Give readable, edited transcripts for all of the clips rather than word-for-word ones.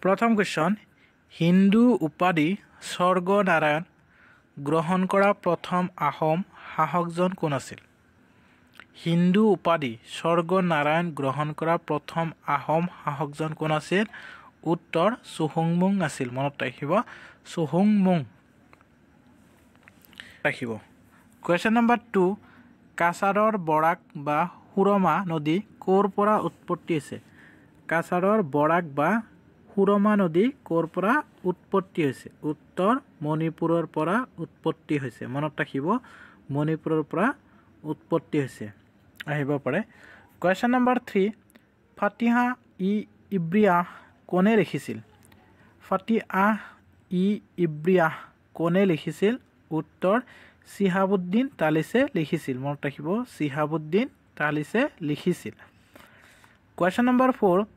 প্ৰথম কোৱেশ্চন হিন্দু উপাধি স্বৰ্গনাৰায়ণ গ্ৰহণ কৰা প্ৰথম আহোম শাসকজন কোন আছিল হিন্দু উপাধি স্বৰ্গনাৰায়ণ গ্ৰহণ কৰা প্ৰথম আহোম শাসকজন কোন আছিল উত্তৰ চুহুংমুং আছিল মনত ৰাখিব চুহুংমুং ৰাখিব কোৱেশ্চন নম্বৰ 2 কাছাৰৰ বৰাক বা সুৰমা নদী ক'ৰ পৰা উৎপত্তি হৈছে কাছাৰৰ বৰাক বা সুৰমা নদী ক'ৰ পৰা উৎপত্তি হৈছে উত্তৰ মণিপুৰৰ পৰা উৎপত্তি হৈছে মনত ৰাখিব মণিপুৰৰ পৰা উৎপত্তি হৈছে আহিব পাৰে কোৱেশ্চন নম্বৰ 3 ফাতিহা ইব্ৰিয়াহ কোনে লিখিছিল ফাতিহা ইব্ৰিয়াহ কোনে লিখিছিল উত্তৰ চিহাবুদ্দিন তালিছে লিখিছিল মনত ৰাখিব চিহাবুদ্দিন তালিছে লিখিছিল কোৱেশ্চন নম্বৰ 4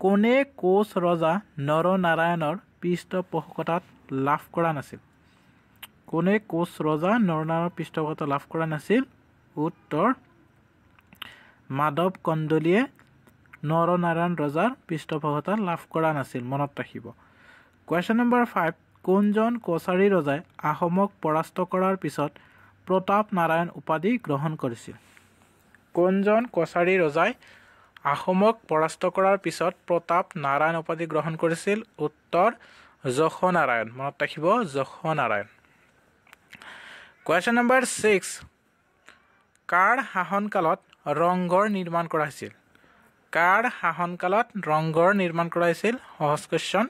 কোনে কোচ ৰজা নৰনাৰায়ণৰ পৃষ্ঠপোষকতাত লাভ কৰা নাছিল কোনে কোচ ৰজা নৰনাৰায়ণৰ পৃষ্ঠপোষকতা লাভ কৰা নাছিল উত্তৰ মাধৱ কন্দলীয়ে নৰনাৰায়ণ ৰজাৰ পৃষ্ঠপোষকতা লাভ কৰা নাছিল মনত ৰাখিব কোৱেশ্চন নম্বৰ 5 কোনজন কছাৰী ৰজাই আহোমক পৰাস্ত কৰাৰ পিছত প্ৰতাপ নাৰায়ণ উপাধি গ্ৰহণ কৰিছিল কোনজন কছাৰী ৰজাই আহোমক পৰাস্ত কৰাৰ পিছত প্ৰতাপ নাৰায়ণ উপাধি গ্ৰহণ কৰিছিল উত্তৰ যশোনাৰায়ণ মনত ৰাখিব যশোনাৰায়ণ কোৱেশ্চন নম্বৰ 6 কাৰ শাসনকালত ৰংঘৰ নিৰ্মাণ কৰা হৈছিল কাৰ শাসনকালত ৰংঘৰ নিৰ্মাণ কৰা হৈছিল সহজ কোৱেশ্চন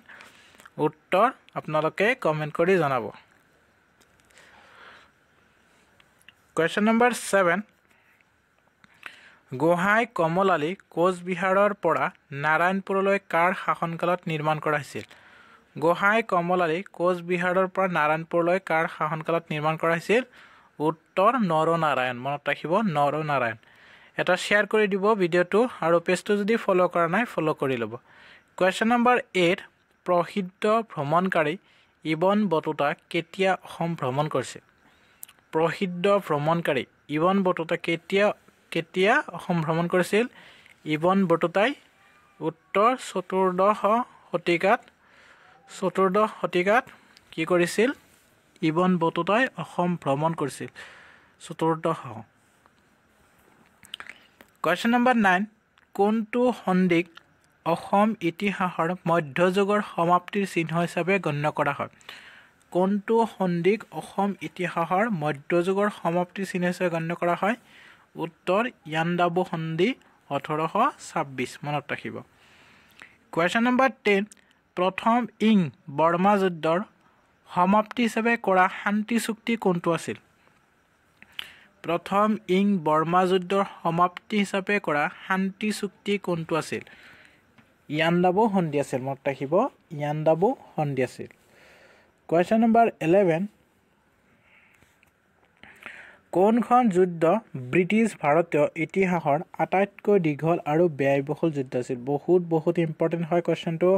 উত্তৰ আপোনালোকে কমেন্ট কৰি জনাব কোৱেশ্চন নম্বৰ 7 গোহাই কমলালী কোচবিহাৰৰ পৰা নাৰায়ণপুৰলৈ কাৰ শাসনকালত নিৰ্মাণ কৰা হৈছিল গোহাই কমলালী কোচবিহাৰৰ পৰা নাৰায়ণপুৰলৈ কাৰ শাসনকালত নিৰ্মাণ কৰা হৈছিল উত্তৰ নৰনাৰায়ণ মনত ৰাখিব নৰনাৰায়ণ এটা শেয়াৰ কৰি দিব ভিডিঅটো আৰু পেজটো যদি ফলো কৰা নাই ফলো কৰি ল'ব কোৱেশ্চন নম্বৰ 8 প্ৰসিদ্ধ ভ্ৰমণকাৰী ইবন বটুতা কেতিয়া অসম ভ্ৰমণ কৰিছিল প্ৰসিদ্ধ ভ্ৰমণকাৰী ইবন বটুতা কেতিয়া অসম ভ্ৰমণ কৰিছিল ইবন বটুতাই উত্তৰ চতুৰ্দশ শতিকাত কি কৰিছিল ইবন বটুতাই অসম ভ্ৰমণ কৰিছিল চতুৰ্দশ কোৱেশ্চন নম্বৰ 9 কোনটো সন্ধিক অসম ইতিহাসৰ মধ্যযুগৰ সমাপ্তিৰ চিহ্ন হিচাপে গণ্য কৰা হয় কোনটো সন্ধিক অসম ইতিহাসৰ মধ্যযুগৰ সমাপ্তিৰ চিহ্ন হিচাপে গণ্য কৰা হয় উত্তৰ ইয়াণ্ডাবু সন্ধি 1826 মনত ৰাখিব কোৱেশ্চন নম্বৰ 10 প্ৰথম বৰ্মা যুদ্ধৰ সমাপ্তি হিচাপে কৰা শান্তি চুক্তি কোনটো আছিল প্ৰথম বৰ্মা যুদ্ধৰ সমাপ্তি হিচাপে কৰা শান্তি চুক্তি কোনটো আছিল ইয়াণ্ডাবু সন্ধি আছিল মনত ৰাখিব ইয়াণ্ডাবু সন্ধি আছিল কোৱেশ্চন নম্বৰ 11 কোনখন যুদ্ধ ব্ৰিটিছ ভাৰতীয় ইতিহাসৰ আটাইতকৈ দীঘল আৰু ব্যয়বহুল যুদ্ধ আছিল বহুত ইম্পৰ্টেণ্ট হয় কোৱেশ্চনটো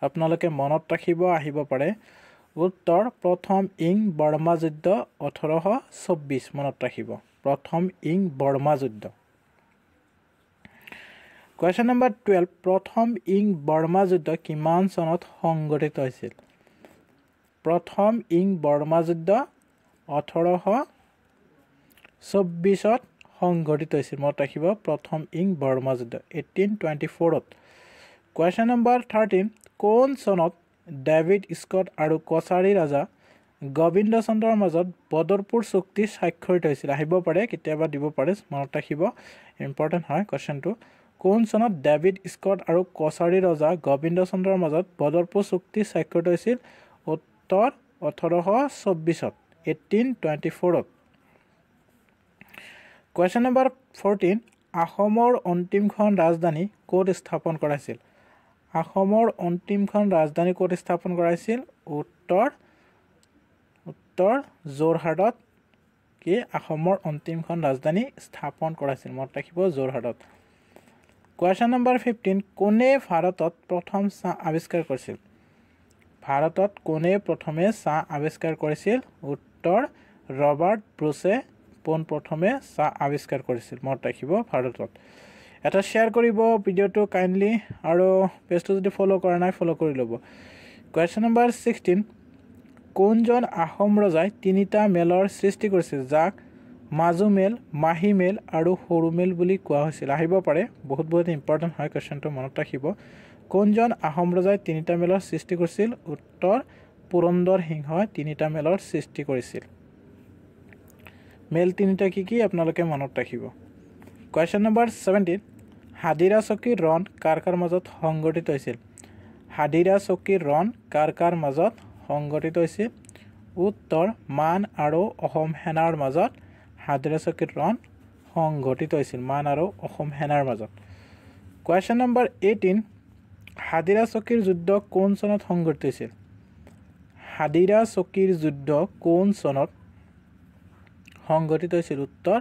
আপোনালোকে মনত ৰাখিব আহিব পাৰে উত্তৰ প্ৰথম বৰ্মা যুদ্ধ 1826 মনত ৰাখিব প্ৰথম বৰ্মা যুদ্ধ কোৱেশ্চন নম্বৰ 12 প্ৰথম বৰ্মা যুদ্ধ কিমান চনত সংঘটিত হৈছিল প্ৰথম বৰ্মা যুদ্ধ 1824ত সংঘটিত হৈছিল মনত ৰাখিব প্ৰথম বৰ্মা যুদ্ধ 1824ত কোৱেশ্চন নম্বৰ 13 কোন চনত ডেভিড স্কট আৰু কছাৰী ৰাজা গোবিন্দ চন্দ্ৰৰ মাজত বদৰপুৰ চুক্তি স্বাক্ষৰিত হৈছিল আহিব পাৰে কেতিয়াবা দিব পাৰে মনত ৰাখিব ইম্পৰ্টেণ্ট হয় কোৱেশ্চনটো কোন চনত ডেভিড স্কট আৰু কছাৰী ৰজা গোবিন্দ চন্দ্ৰৰ মাজত বদৰপুৰ চুক্তি স্বাক্ষৰিত হৈছিল উত্তৰ 1824ত 1824ত কোৱেশ্চন নম্বৰ 14 আহোমৰ অন্তিমখন ৰাজধানী ক'ত স্থাপন কৰা হৈছিল আহোমৰ অন্তিমখন ৰাজধানী ক'ত স্থাপন কৰা হৈছিল উত্তৰ যোৰহাটত কি আহোমৰ অন্তিমখন ৰাজধানী স্থাপন কৰা হৈছিল মনত ৰাখিব যোৰহাটত কোৱেশ্চন নম্বৰ 15 কোনে ভাৰতত প্ৰথম চাহ আৱিষ্কাৰ কৰিছিল ভাৰতত কোনে প্ৰথমে চাহ আৱিষ্কাৰ কৰিছিল উত্তৰ ৰবাৰ্ট ব্ৰুছে পোনপ্ৰথমে চাহ আৱিষ্কাৰ কৰিছিল মনত ৰাখিব ভাৰতত এটা শ্বেয়াৰ কৰিব ভিডিঅ'টো কাইণ্ডলি আৰু পেজটো যদি ফ'ল' কৰা নাই ফ'ল' কৰি ল'ব কুৱেশ্যন নম্বৰ 16 কোনজন আহোম ৰজাই তিনিটা মেলৰ সৃষ্টি কৰিছিল যাক মাজু মেল মাহী মেল আৰু সৰু মেল বুলি কোৱা হৈছিল আহিব পাৰে বহুত ইম্পৰ্টেণ্ট হয় কুৱেশ্যনটো মনত ৰাখিব কোনজন আহোম ৰজাই তিনিটা মেলৰ সৃষ্টি কৰিছিল উত্তৰ পুৰন্দৰ সিংহই তিনিটা মেলৰ সৃষ্টি কৰিছিল মেল তিনিটা কি আপোনালোকে মনত ৰাখিব কুৱেশ্যন নম্বৰ 17 হাদিৰা চকীৰ ৰণ কাৰ কাৰ মাজত সংগঠিত হৈছিল হাদিৰা চকীৰ ৰণ কাৰ মাজত সংগঠিত হৈছিল উত্তৰ মান আৰু অসম সেনাৰ মাজত হাদিৰা চকীৰ ৰণ সংগঠিত হৈছিল মান আৰু অসম সেনাৰ মাজত কুৱেশ্যন নম্বৰ 18 হাদিৰা চকীৰ যুদ্ধ কোন চনত সংগঠিত হৈছিল হাদিৰা চকীৰ যুদ্ধ কোন চনত সংগঠিত হৈছিল উত্তৰ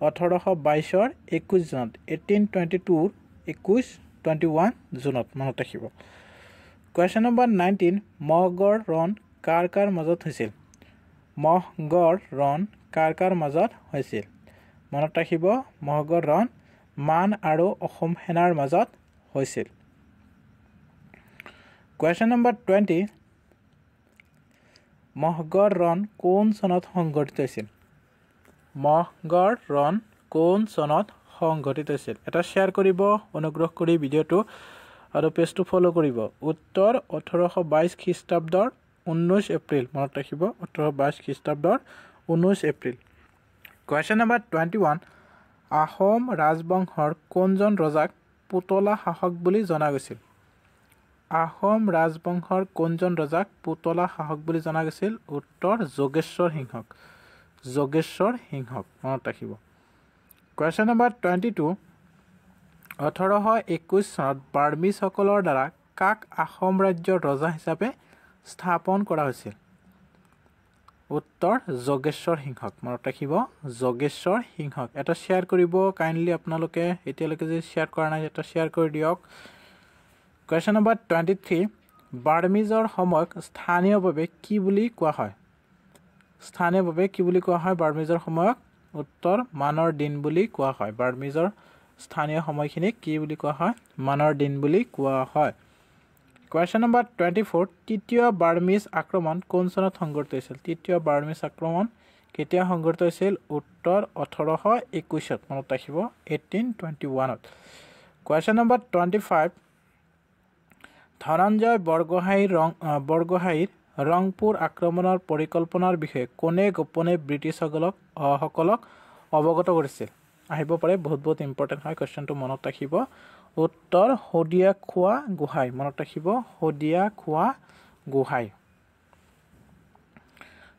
1822 21 জুনত 1822 21 জুনত মনত ৰাখিব কুৱেশ্যন নম্বৰ 19 মহগড় ৰণ কাৰ মাজত হৈছিল মহগড় ৰণ কাৰ মাজত হৈছিল মনত ৰাখিব মহগড় ৰণ মান আৰু অসম সেনাৰ মাজত হৈছিল কুৱেশ্যন নম্বৰ 20 মহগড় ৰণ কোন চনত সংগঠিত হৈছিল মহগড় ৰণ কোন চনত সংগঠিত হৈছিল এটা শ্বেয়াৰ কৰিব অনুগ্ৰহ কৰি ভিডিঅ'টো আৰু পেজটো ফ'ল' কৰিব উত্তৰ 1822 খ্ৰীষ্টাব্দৰ 19 এপ্ৰিল মনত ৰাখিব 1822 খ্ৰীষ্টাব্দৰ 19 এপ্ৰিল কুৱেশ্যন নম্বৰ 21 আহোম ৰাজবংশৰ কোনজন ৰজাক পুতলা শাসক বুলি জনা গৈছিল আহোম ৰাজবংশৰ কোনজন ৰজাক পুতলা শাসক বুলি জনা গৈছিল উত্তৰ যোগেশ্বৰ সিংহক মনত ৰাখিব কুৱেশ্যন নম্বৰ 22 1821 চনত বাৰ্মিজসকলৰ দ্বাৰা কাক আহোম ৰাজ্যৰ ৰজা হিচাপে স্থাপন কৰা হৈছিল উত্তৰ যোগেশ্বৰ সিংহক মনত ৰাখিব যোগেশ্বৰ সিংহক এটা শ্বেয়াৰ কৰিব কাইণ্ডলি আপোনালোকে এতিয়ালৈকে যদি শ্বেয়াৰ কৰা নাই এটা শ্বেয়াৰ কৰি দিয়ক কুৱেশ্যন নম্বৰ 23 বাৰ্মিজৰ সময়ক স্থানীয়ভাৱে কি বুলি কোৱা হয় বাৰ্মিজৰ সময়ক উত্তৰ মানৰ দিন বুলি কোৱা হয় বাৰ্মিজৰ স্থানীয় সময়খিনিক কি বুলি কোৱা হয় মানৰ দিন বুলি কোৱা হয় কুৱেশ্যন নম্বৰ 24 তৃতীয় বাৰ্মিজ আক্ৰমণ কোন চনত সংঘটিত হৈছিল তৃতীয় বাৰ্মিজ আক্ৰমণ কেতিয়া সংঘটিত হৈছিল উত্তৰ 1821 মনত ৰাখিব 1821 কুৱেশ্যন নম্বৰ 25 ধনঞ্জয় বৰগোহাঁইৰ ৰংপুৰ আক্ৰমণৰ পৰিকল্পনাৰ বিষয়ে কোনে গোপনে ব্ৰিটিছসকলক অৱগত কৰিছিল আহিব পাৰে বহুত ইম্পৰ্টেণ্ট হয় কুৱেশ্যনটো মনত ৰাখিব উত্তৰ শদিয়া খোৱা গোহাঁই মনত ৰাখিব শদিয়া খোৱা গোহাঁই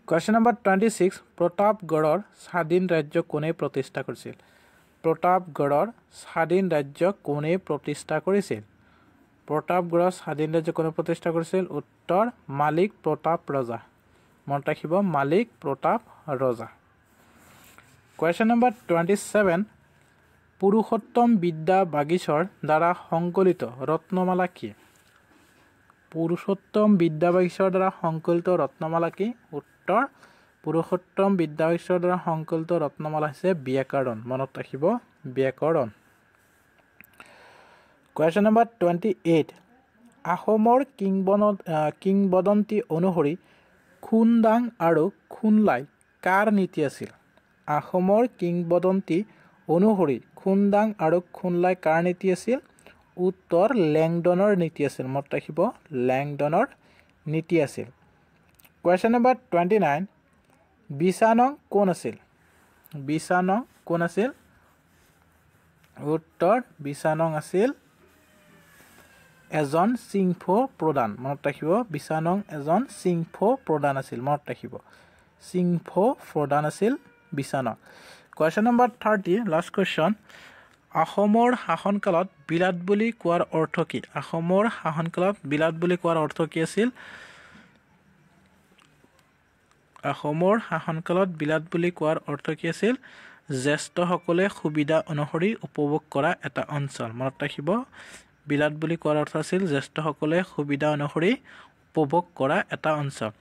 কুৱেশ্যন নম্বৰ 26 প্ৰতাপগড়ৰ স্বাধীন ৰাজ্য কোনে প্ৰতিষ্ঠা কৰিছিল প্ৰতাপগড়ৰ স্বাধীন ৰাজ্য কোনে প্ৰতিষ্ঠা কৰিছিল উত্তৰ মালিক প্ৰতাপ ৰজা মনত ৰাখিব মালিক প্ৰতাপ ৰজা কুৱেশ্যন নম্বৰ 27 পুৰুষোত্তম বিদ্যা বাগীশৰ দ্বাৰা সংকলিত ৰত্নমালা কি পুৰুষোত্তম বিদ্যা বাগীশৰ দ্বাৰা সংকলিত ৰত্নমালা কি উত্তৰ পুৰুষোত্তম বিদ্যা বাগীশৰ দ্বাৰা সংকলিত ৰত্নমালা হৈছে ব্যাকৰণ মনত ৰাখিব ব্যাকৰণ কুৱেশ্যন নম্বৰ 28 আহোমৰ কিংবদন্তি অনুসৰি খুনদাং আৰু খুনলাই কাৰ নীতি আছিল আহোমৰ কিংবদন্তি অনুসৰি খুনদাং আৰু খুনলাই কাৰ নীতি আছিল উত্তৰ লেংডনৰ নীতি আছিল মনত ৰাখিব লেংডনৰ নীতি আছিল কুৱেশ্যন নম্বৰ 29 বিছানং কোন আছিল উত্তৰ বিছানং আছিল এজন চিংফো প্ৰধান মনত ৰাখিব বিছানং এজন চিংফো প্ৰধান আছিল মনত ৰাখিব চিংফো প্ৰধান আছিল বিছানং কুৱেশ্যন নম্বৰ 30 লাষ্ট কুৱেশ্যন আহোমৰ শাসনকালত বিলাত বুলি কোৱাৰ অৰ্থ কি আহোমৰ শাসনকালত বিলাত বুলি কোৱাৰ অৰ্থ কি আছিল আহোমৰ শাসনকালত বিলাত বুলি কোৱাৰ অৰ্থ কি আছিল জ্যেষ্ঠসকলে সুবিধা অনুসৰি উপভোগ কৰা এটা অঞ্চল মনত ৰাখিব বিলাত বুলি কোৱাৰ অৰ্থ আছিল জ্যেষ্ঠসকলে সুবিধা অনুসৰি উপভোগ কৰা এটা অঞ্চল